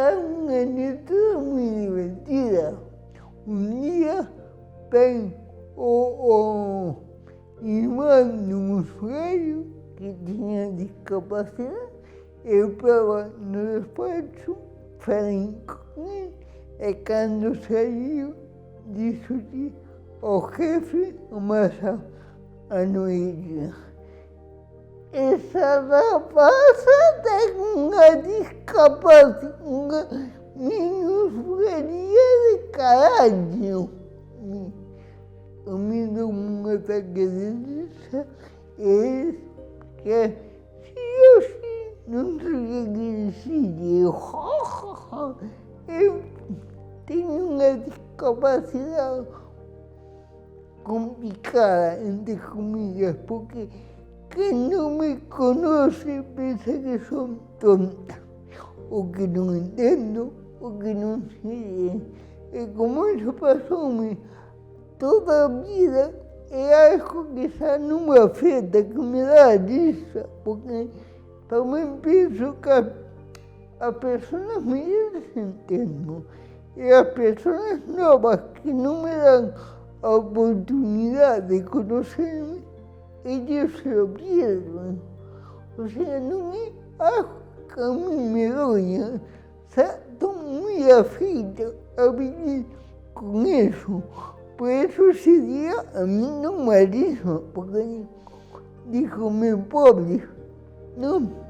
Hay una anécdota muy divertida. Un día ven Iván, un usuario que tenía discapacidad, estaba en el despacho, falando con él, y cuando salió, dijo al jefe, más a Noelia. Esa rapaza tem uma discapacidade, uma minusvalia de caralho. Me deu um ataque de risa, ele que se eu não sei o que dizer, eu tenho uma discapacidade complicada, entre comillas, porque quem não me conhece pensa que sou tonta, ou que não entendo, ou que não sei. E como isso passou-me toda a vida, é algo que já não me afeta, que me dá risa, porque também penso que as pessoas me entendem. E as pessoas novas que não me dão a oportunidade de conhecer-me, ellos se lo pierden. O sea, no es algo que a mí me doña. O sea, estoy muy afecto a vivir con eso. Por eso ese día a mí no me hizo, porque dijo, mi pobre, no.